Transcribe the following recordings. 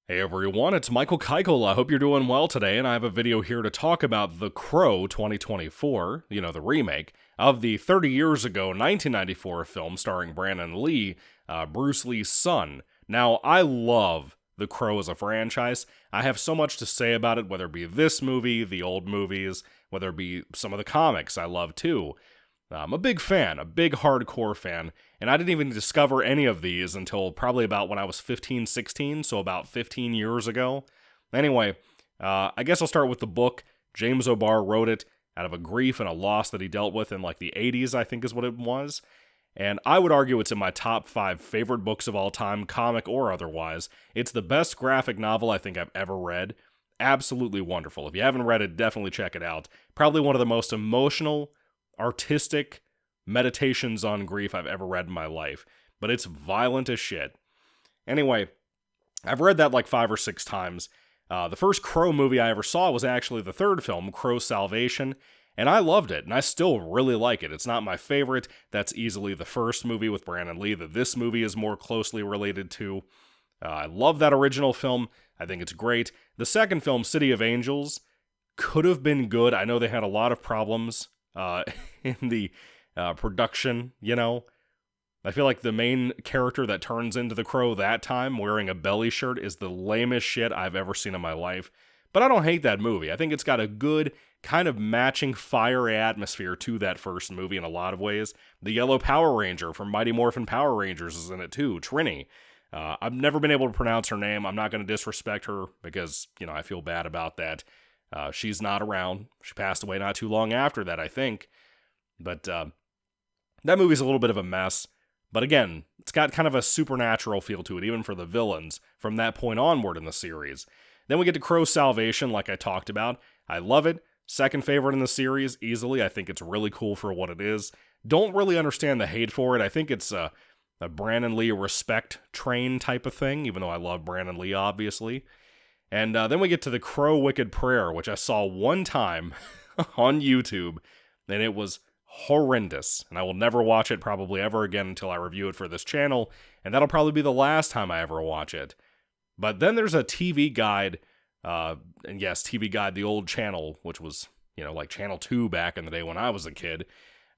Hey everyone, it's Michael Kikle. I hope you're doing well today, and I have a video here to talk about The Crow 2024, the remake, of the 30 years ago 1994 film starring Brandon Lee, Bruce Lee's son. Now, I love The Crow as a franchise. I have so much to say about it, whether it be this movie, the old movies, whether it be some of the comics I love too. I'm a big fan, a big hardcore fan, and I didn't even discover any of these until probably about when I was 15, 16, so about 15 years ago. Anyway, I guess I'll start with the book. James O'Barr wrote it out of a grief and a loss that he dealt with in like the 80s, I think is what it was. And I would argue it's in my top 5 favorite books of all time, comic or otherwise. It's the best graphic novel I think I've ever read. Absolutely wonderful. If you haven't read it, definitely check it out. Probably one of the most emotional, artistic meditations on grief I've ever read in my life, but it's violent as shit. Anyway, I've read that like 5 or 6 times. The first Crow movie I ever saw was actually the third film, Crow's Salvation, and I loved it, and I still really like it. It's not my favorite. That's easily the first movie with Brandon Lee that this movie is more closely related to. I love that original film. I think it's great. The second film, City of Angels, could have been good. I know they had a lot of problems in the production, I feel like the main character that turns into the Crow that time wearing a belly shirt is the lamest shit I've ever seen in my life. But I don't hate that movie. I think it's got a good kind of matching fiery atmosphere to that first movie in a lot of ways. The yellow Power Ranger from Mighty Morphin Power Rangers is in it too, Trini. I've never been able to pronounce her name. I'm not going to disrespect her because, I feel bad about that. She's not around. She passed away not too long after that, I think. But that movie's a little bit of a mess. But again, it's got kind of a supernatural feel to it, even for the villains, from that point onward in the series. Then we get to Crow's Salvation, like I talked about. I love it. Second favorite in the series, easily. I think it's really cool for what it is. Don't really understand the hate for it. I think it's a Brandon Lee respect train type of thing, even though I love Brandon Lee, obviously. And then we get to the Crow Wicked Prayer, which I saw one time on YouTube, and it was horrendous. And I will never watch it probably ever again until I review it for this channel, and that'll probably be the last time I ever watch it. But then there's a TV Guide, and yes, TV Guide, the old channel, which was, like Channel 2 back in the day when I was a kid,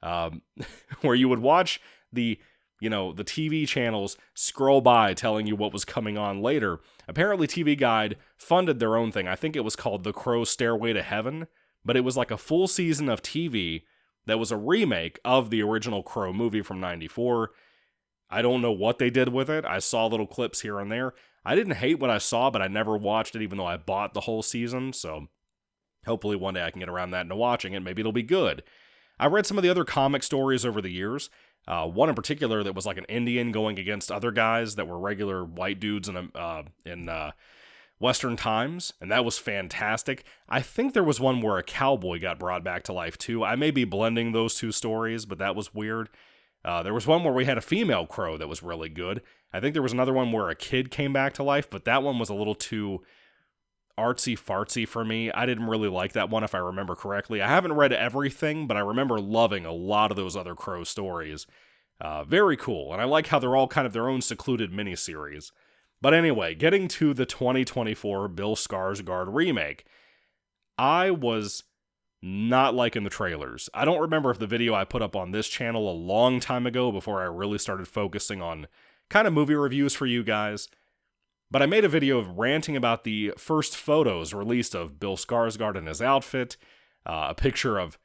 where you would watch the TV channels scroll by telling you what was coming on later. Apparently TV Guide funded their own thing. I think it was called The Crow Stairway to Heaven, but it was like a full season of TV that was a remake of the original Crow movie from 94. I don't know what they did with it. I saw little clips here and there. I didn't hate what I saw, but I never watched it even though I bought the whole season, so hopefully one day I can get around that into watching it. Maybe it'll be good. I read some of the other comic stories over the years. One in particular that was like an Indian going against other guys that were regular white dudes in Western times, and that was fantastic. I think there was one where a cowboy got brought back to life too. I may be blending those two stories, but that was weird. There was one where we had a female crow that was really good. I think there was another one where a kid came back to life, but that one was a little too artsy-fartsy for me. I didn't really like that one if I remember correctly. I haven't read everything, but I remember loving a lot of those other Crow stories. Very cool, and I like how they're all kind of their own secluded miniseries. But anyway, getting to the 2024 Bill Skarsgård remake, I was not liking the trailers. I don't remember if the video I put up on this channel a long time ago before I really started focusing on kind of movie reviews for you guys, but I made a video of ranting about the first photos released of Bill Skarsgård in his outfit, a picture of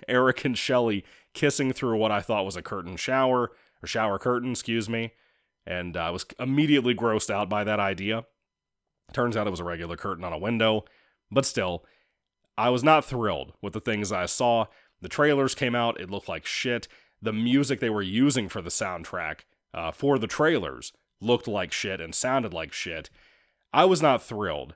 Eric and Shelley kissing through what I thought was a shower curtain, excuse me, and I was immediately grossed out by that idea. Turns out it was a regular curtain on a window, but still, I was not thrilled with the things I saw. The trailers came out, it looked like shit. The music they were using for the soundtrack for the trailers looked like shit and sounded like shit. I was not thrilled.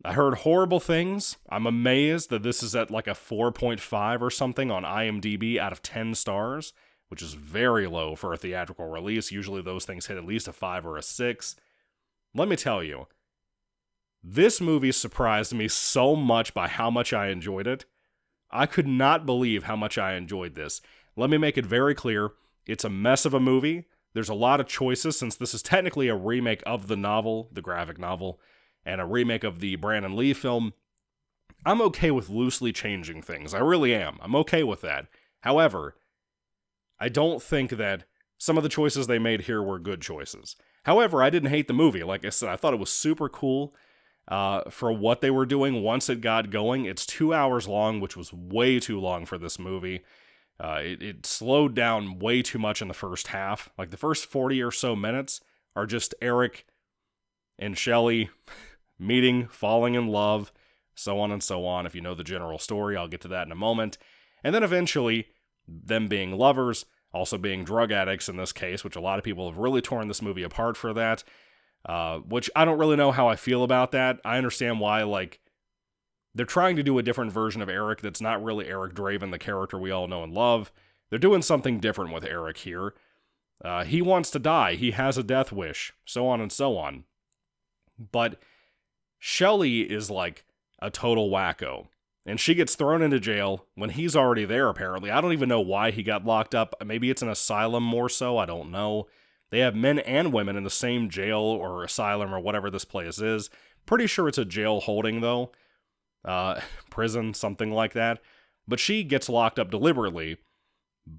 I heard horrible things. I'm amazed that this is at like a 4.5 or something on IMDb out of 10 stars, which is very low for a theatrical release. Usually those things hit at least a 5 or a 6. Let me tell you, this movie surprised me so much by how much I enjoyed it. I could not believe how much I enjoyed this. Let me make it very clear, it's a mess of a movie. There's a lot of choices since this is technically a remake of the novel, the graphic novel, and a remake of the Brandon Lee film. I'm okay with loosely changing things. I really am. I'm okay with that. However, I don't think that some of the choices they made here were good choices. However, I didn't hate the movie. Like I said, I thought it was super cool for what they were doing once it got going. It's 2 hours long, which was way too long for this movie. It slowed down way too much in the first half. Like the first 40 or so minutes are just Eric and Shelley meeting, falling in love, so on and so on. If you know the general story, I'll get to that in a moment. And then eventually, them being lovers, also being drug addicts in this case, which a lot of people have really torn this movie apart for that, which I don't really know how I feel about that. I understand why, like, they're trying to do a different version of Eric that's not really Eric Draven, the character we all know and love. They're doing something different with Eric here. He wants to die. He has a death wish, so on and so on. But Shelley is like a total wacko. And she gets thrown into jail when he's already there, apparently. I don't even know why he got locked up. Maybe it's an asylum more so. I don't know. They have men and women in the same jail or asylum or whatever this place is. Pretty sure it's a jail holding, though. Prison, something like that. But she gets locked up deliberately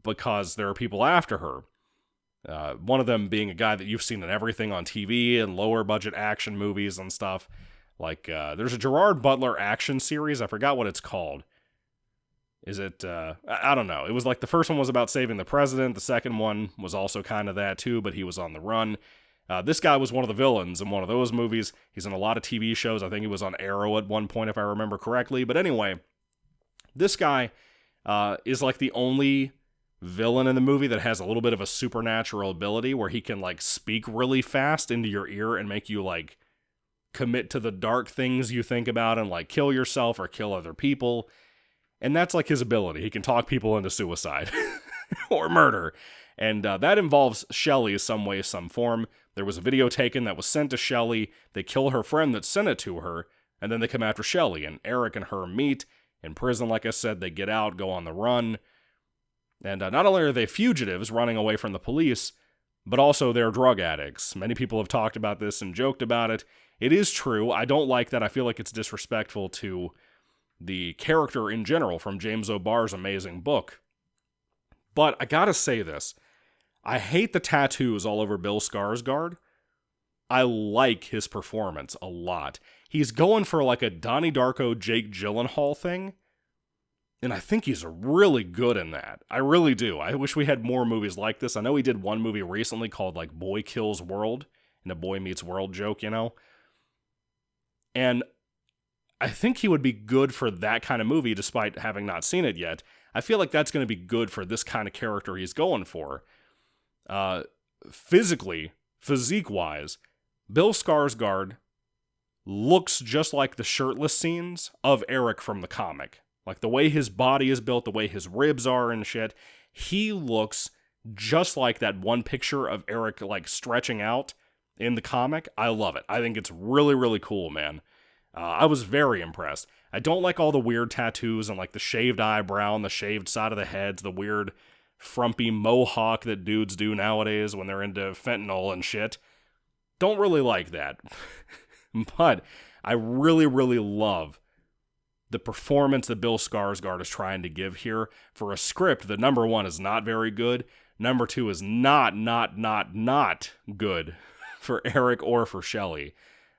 because there are people after her. One of them being a guy that you've seen in everything on TV and lower budget action movies and stuff. Like, there's a Gerard Butler action series. I forgot what it's called. Is it, I don't know. It was like the first one was about saving the president. The second one was also kind of that too, but he was on the run. This guy was one of the villains in one of those movies. He's in a lot of TV shows. I think he was on Arrow at one point, if I remember correctly. But anyway, this guy is like the only villain in the movie that has a little bit of a supernatural ability where he can like speak really fast into your ear and make you like commit to the dark things you think about and like kill yourself or kill other people. And that's like his ability. He can talk people into suicide or murder. And that involves Shelley in some way, some form. There was a video taken that was sent to Shelley. They kill her friend that sent it to her, and then they come after Shelley. And Eric and her meet in prison. Like I said, they get out, go on the run. And not only are they fugitives running away from the police, but also they're drug addicts. Many people have talked about this and joked about it. It is true. I don't like that. I feel like it's disrespectful to the character in general from James O'Barr's amazing book. But I gotta say this. I hate the tattoos all over Bill Skarsgård. I like his performance a lot. He's going for like a Donnie Darko, Jake Gyllenhaal thing. And I think he's really good in that. I really do. I wish we had more movies like this. I know he did one movie recently called like Boy Kills World, and a Boy Meets World joke, you know? And I think he would be good for that kind of movie despite having not seen it yet. I feel like that's going to be good for this kind of character he's going for. Physically, physique-wise, Bill Skarsgård looks just like the shirtless scenes of Eric from the comic. Like the way his body is built, the way his ribs are and shit. He looks just like that one picture of Eric like stretching out in the comic. I love it. I think it's really, really cool, man. I was very impressed. I don't like all the weird tattoos and like the shaved eyebrow and the shaved side of the heads, the weird frumpy mohawk that dudes do nowadays when they're into fentanyl and shit. Don't really like that. But I really, really love the performance that Bill Skarsgård is trying to give here for a script that, number one, is not very good. Number two is not good for Eric or for Shelley.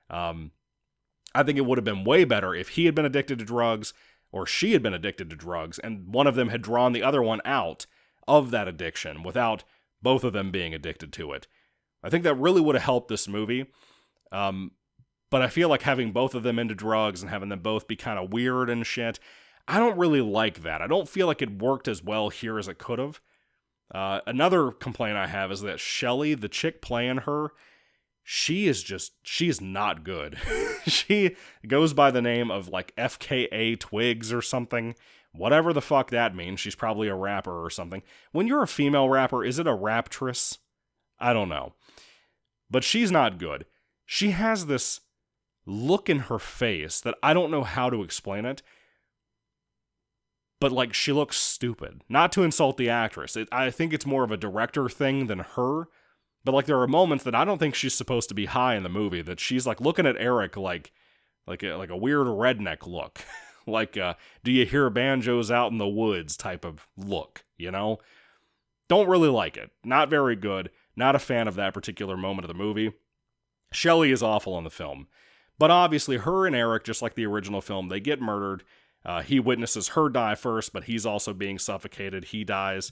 I think it would have been way better if he had been addicted to drugs or she had been addicted to drugs and one of them had drawn the other one out of that addiction without both of them being addicted to it. I think that really would have helped this movie. But I feel like having both of them into drugs and having them both be kind of weird and shit, I don't really like that. I don't feel like it worked as well here as it could have. Another complaint I have is that Shelley, the chick playing her, she's not good. She goes by the name of like FKA Twigs or something. Whatever the fuck that means. She's probably a rapper or something. When you're a female rapper, is it a raptress? I don't know. But she's not good. She has this look in her face that I don't know how to explain it. But like she looks stupid. Not to insult the actress. I think it's more of a director thing than her. But like there are moments that I don't think she's supposed to be high in the movie, that she's like looking at Eric like a weird redneck look. Like, do you hear banjos out in the woods type of look, you know? Don't really like it. Not very good. Not a fan of that particular moment of the movie. Shelley is awful in the film. But obviously, her and Eric, just like the original film, they get murdered. He witnesses her die first, but he's also being suffocated. He dies.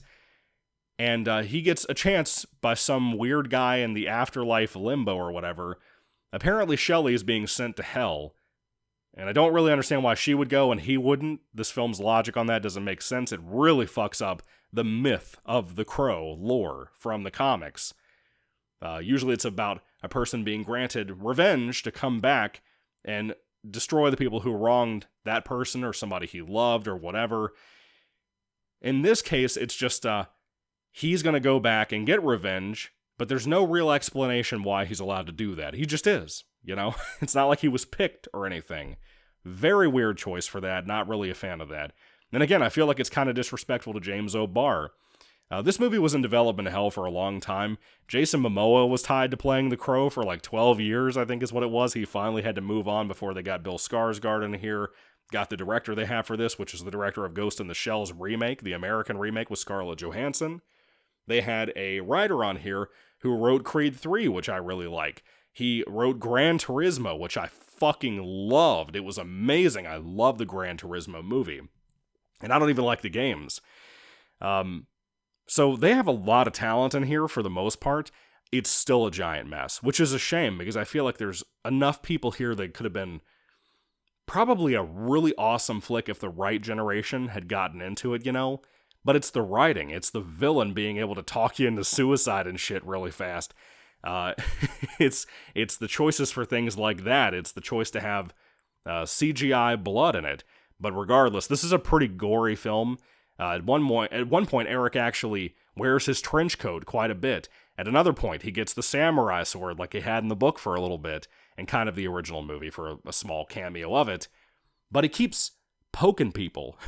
And he gets a chance by some weird guy in the afterlife limbo or whatever. Apparently, Shelley is being sent to hell. And I don't really understand why she would go and he wouldn't. This film's logic on that doesn't make sense. It really fucks up the myth of the Crow lore from the comics. Usually it's about a person being granted revenge to come back and destroy the people who wronged that person or somebody he loved or whatever. In this case, it's just he's going to go back and get revenge, but there's no real explanation why he's allowed to do that. He just is, you know? It's not like he was picked or anything. Very weird choice for that. Not really a fan of that. And again, I feel like it's kind of disrespectful to James O'Barr. This movie was in development hell for a long time. Jason Momoa was tied to playing the Crow for like 12 years, I think is what it was. He finally had to move on before they got Bill Skarsgård in here. Got the director they have for this, which is the director of Ghost in the Shell's remake, the American remake with Scarlett Johansson. They had a writer on here who wrote Creed 3, which I really like. He wrote Gran Turismo, which I fucking loved. It was amazing. I love the Gran Turismo movie. And I don't even like the games. So they have a lot of talent in here for the most part. It's still a giant mess, which is a shame because I feel like there's enough people here that could have been probably a really awesome flick if the right generation had gotten into it, you know? But it's the writing. It's the villain being able to talk you into suicide and shit really fast. It's the choices for things like that. It's the choice to have CGI blood in it. But regardless, this is a pretty gory film. At one point, Eric actually wears his trench coat quite a bit. At another point, he gets the samurai sword like he had in the book for a little bit, and kind of the original movie for a small cameo of it. But he keeps poking people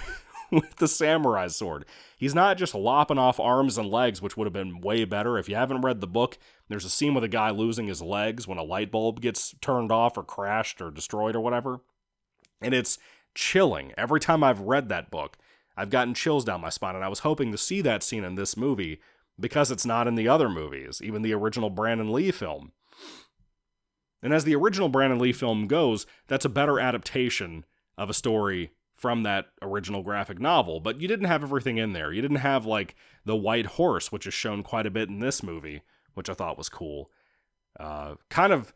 with the samurai sword. He's not just lopping off arms and legs, which would have been way better. If you haven't read the book, there's a scene with a guy losing his legs when a light bulb gets turned off or crashed or destroyed or whatever. And it's chilling. Every time I've read that book, I've gotten chills down my spine, and I was hoping to see that scene in this movie because it's not in the other movies, even the original Brandon Lee film. And as the original Brandon Lee film goes, that's a better adaptation of a story from that original graphic novel, but you didn't have everything in there. You didn't have, like, the white horse, which is shown quite a bit in this movie, which I thought was cool. Kind of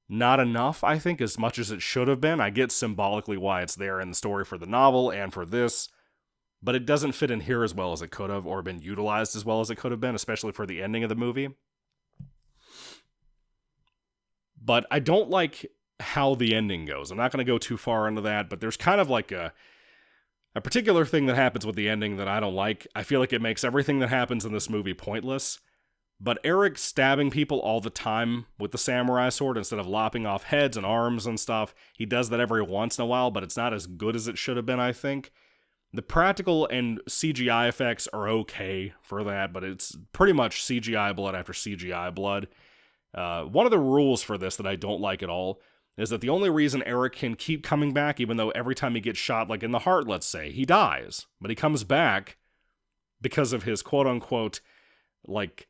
not enough, I think, as much as it should have been. I get symbolically why it's there in the story for the novel and for this, but it doesn't fit in here as well as it could have, or been utilized as well as it could have been, especially for the ending of the movie. But I don't like how the ending goes. I'm not going to go too far into that, but there's kind of like a particular thing that happens with the ending that I don't like. I feel like it makes everything that happens in this movie pointless. But Eric stabbing people all the time with the samurai sword instead of lopping off heads and arms and stuff, he does that every once in a while, but it's not as good as it should have been, I think. The practical and CGI effects are okay for that, but it's pretty much CGI blood after CGI blood. One of the rules for this that I don't like at all is that the only reason Eric can keep coming back, even though every time he gets shot, like in the heart, let's say, he dies, but he comes back because of his quote-unquote, like,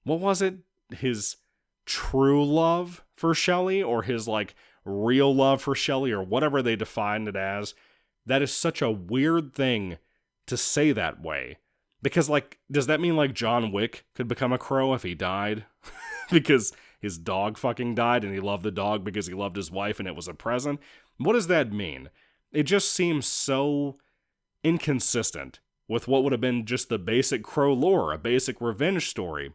what was it? His true love for Shelley, or his, like, real love for Shelley, or whatever they defined it as. That is such a weird thing to say that way. Because, like, does that mean, like, John Wick could become a crow if he died? Because his dog fucking died and he loved the dog because he loved his wife and it was a present? What does that mean? It just seems so inconsistent with what would have been just the basic crow lore, a basic revenge story.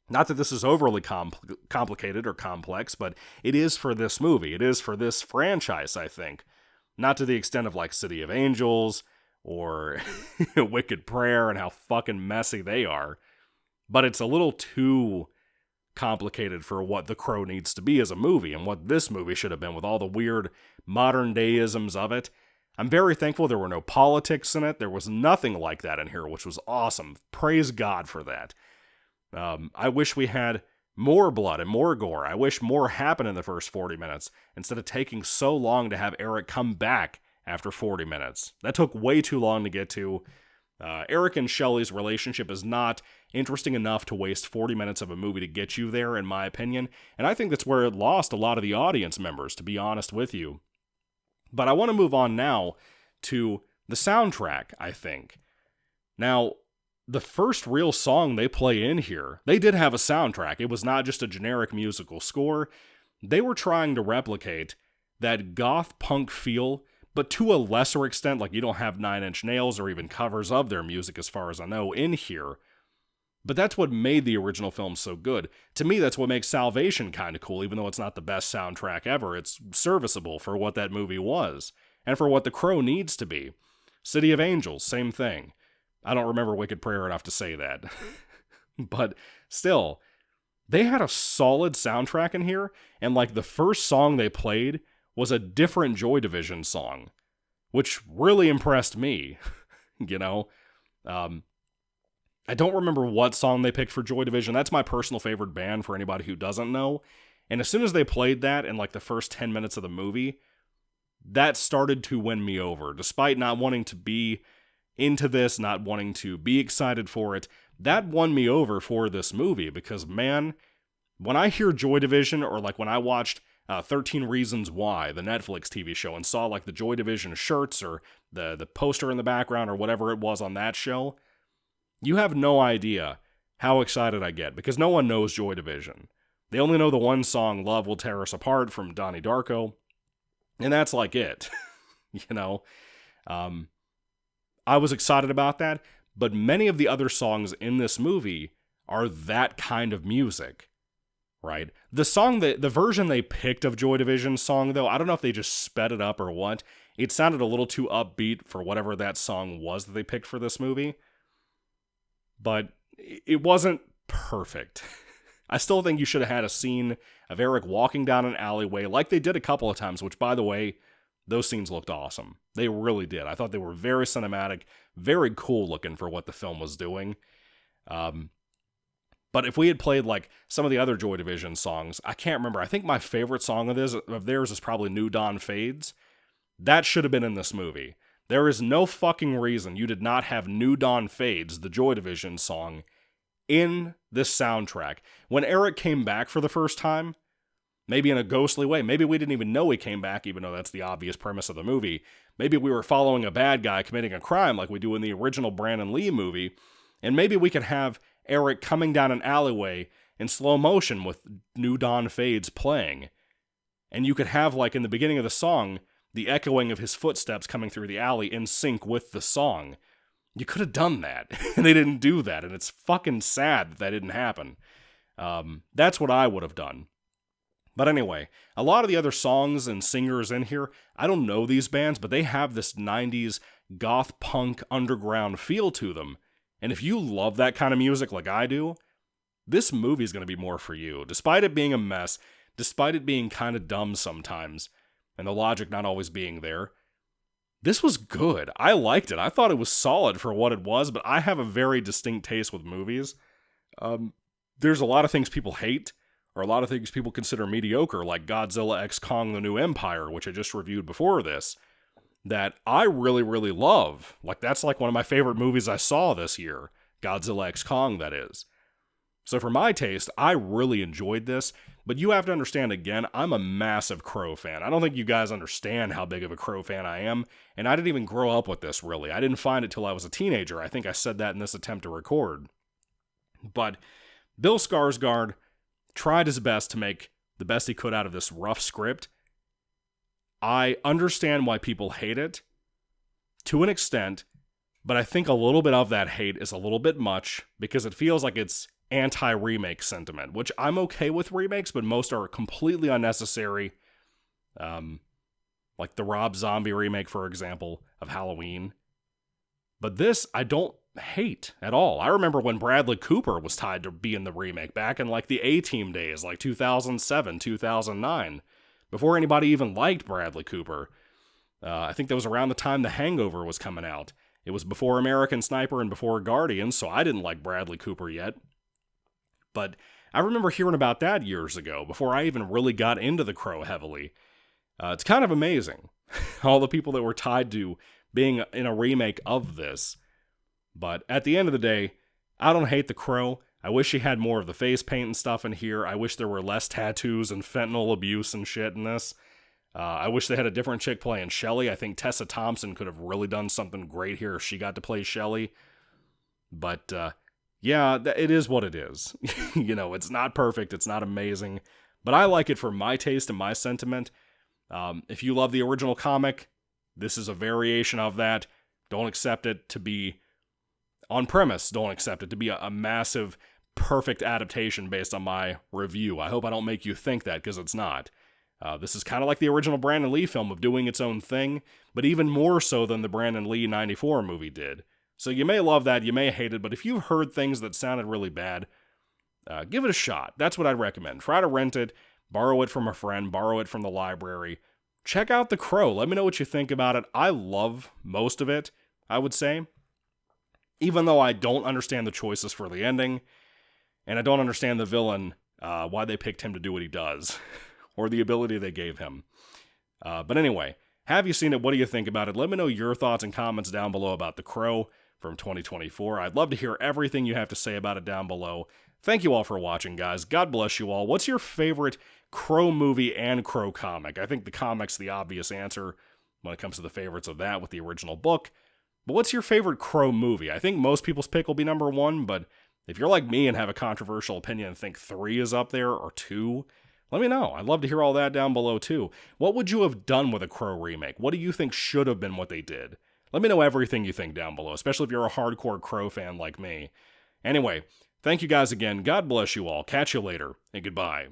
Not that this is overly complicated or complex, but it is for this movie. It is for this franchise, I think. Not to the extent of, like, City of Angels or Wicked Prayer and how fucking messy they are. But it's a little too complicated for what The Crow needs to be as a movie and what this movie should have been with all the weird modern-day-isms of it. I'm very thankful there were no politics in it. There was nothing like that in here, which was awesome. Praise God for that. I wish we had More blood and more gore. I wish more happened in the first 40 minutes instead of taking so long to have Eric come back after 40 minutes. That took way too long to get to. Eric and Shelley's relationship is not interesting enough to waste 40 minutes of a movie to get you there, in my opinion, and I think that's where it lost a lot of the audience members, to be honest with you. But I want to move on now to the soundtrack, I think. Now, the first real song they play in here, they did have a soundtrack. It was not just a generic musical score. They were trying to replicate that goth punk feel, but to a lesser extent. Like, you don't have Nine Inch Nails or even covers of their music, as far as I know, in here. But that's what made the original film so good. To me, that's what makes Salvation kind of cool, even though it's not the best soundtrack ever. It's serviceable for what that movie was, and for what The Crow needs to be. City of Angels, same thing. I don't remember Wicked Prayer enough to say that. But still, they had a solid soundtrack in here, and like the first song they played was a different Joy Division song, which really impressed me. You know? I don't remember what song they picked for Joy Division. That's my personal favorite band, for anybody who doesn't know. And as soon as they played that in like the first 10 minutes of the movie, that started to win me over. Despite not wanting to be into this, not wanting to be excited for it, that won me over for this movie, because man, when I hear Joy Division, or like when I watched 13 Reasons Why, the Netflix TV show, and saw like the Joy Division shirts or the poster in the background or whatever it was on that show, you have no idea how excited I get, because no one knows Joy Division. They only know the one song, Love Will Tear Us Apart, from Donnie Darko, and that's like it. You know? I was excited about that, but many of the other songs in this movie are that kind of music, right? The version they picked of Joy Division's song, though, I don't know if they just sped it up or what. It sounded a little too upbeat for whatever that song was that they picked for this movie, but it wasn't perfect. I still think you should have had a scene of Eric walking down an alleyway like they did a couple of times, which, by the way, those scenes looked awesome. They really did. I thought they were very cinematic, very cool looking for what the film was doing. But if we had played like some of the other Joy Division songs, I can't remember. I think my favorite song of theirs is probably New Dawn Fades. That should have been in this movie. There is no fucking reason you did not have New Dawn Fades, the Joy Division song, in this soundtrack. When Eric came back for the first time, maybe in a ghostly way. Maybe we didn't even know he came back, even though that's the obvious premise of the movie. Maybe we were following a bad guy committing a crime like we do in the original Brandon Lee movie. And maybe we could have Eric coming down an alleyway in slow motion with New Dawn Fades playing. And you could have, like, in the beginning of the song, the echoing of his footsteps coming through the alley in sync with the song. You could have done that. And they didn't do that. And it's fucking sad that didn't happen. That's what I would have done. But anyway, a lot of the other songs and singers in here, I don't know these bands, but they have this 90s goth punk underground feel to them. And if you love that kind of music like I do, this movie's going to be more for you. Despite it being a mess, despite it being kind of dumb sometimes, and the logic not always being there, this was good. I liked it. I thought it was solid for what it was, but I have a very distinct taste with movies. There's a lot of things people hate, or a lot of things people consider mediocre, like Godzilla x Kong the New Empire, which I just reviewed before this, that I really, really love. Like, that's like one of my favorite movies I saw this year. Godzilla x Kong, that is. So for my taste, I really enjoyed this, but you have to understand, again, I'm a massive Crow fan. I don't think you guys understand how big of a Crow fan I am, and I didn't even grow up with this, really. I didn't find it till I was a teenager. I think I said that in this attempt to record. But Bill Skarsgård tried his best to make the best he could out of this rough script. I understand why people hate it, to an extent, but I think a little bit of that hate is a little bit much, because it feels like it's anti-remake sentiment, which I'm okay with remakes, but most are completely unnecessary. Like the Rob Zombie remake, for example, of Halloween. But this, I don't hate at all. I remember when Bradley Cooper was tied to be in the remake back in like the A-Team days, like 2007, 2009, before anybody even liked Bradley Cooper. I think that was around the time The Hangover was coming out. It was before American Sniper and before Guardians, so I didn't like Bradley Cooper yet. But I remember hearing about that years ago, before I even really got into The Crow heavily. It's kind of amazing, all the people that were tied to being in a remake of this. But at the end of the day, I don't hate The Crow. I wish he had more of the face paint and stuff in here. I wish there were less tattoos and fentanyl abuse and shit in this. I wish they had a different chick playing Shelley. I think Tessa Thompson could have really done something great here if she got to play Shelley. But, yeah, it is what it is. It's not perfect. It's not amazing. But I like it for my taste and my sentiment. If you love the original comic, this is a variation of that. Don't accept it to be on premise. Don't accept it to be a massive, perfect adaptation based on my review. I hope I don't make you think that, because it's not. This is kind of like the original Brandon Lee film of doing its own thing, but even more so than the Brandon Lee 94 movie did. So you may love that, you may hate it, but if you've heard things that sounded really bad, give it a shot. That's what I'd recommend. Try to rent it, borrow it from a friend, borrow it from the library. Check out The Crow. Let me know what you think about it. I love most of it, I would say. Even though I don't understand the choices for the ending, and I don't understand the villain, why they picked him to do what he does, or the ability they gave him. But anyway, have you seen it? What do you think about it? Let me know your thoughts and comments down below about The Crow from 2024. I'd love to hear everything you have to say about it down below. Thank you all for watching, guys. God bless you all. What's your favorite Crow movie and Crow comic? I think the comic's the obvious answer when it comes to the favorites of that with the original book. But what's your favorite Crow movie? I think most people's pick will be number 1, but if you're like me and have a controversial opinion and think 3 is up there, or 2, let me know. I'd love to hear all that down below too. What would you have done with a Crow remake? What do you think should have been what they did? Let me know everything you think down below, especially if you're a hardcore Crow fan like me. Anyway, thank you guys again. God bless you all. Catch you later, and goodbye.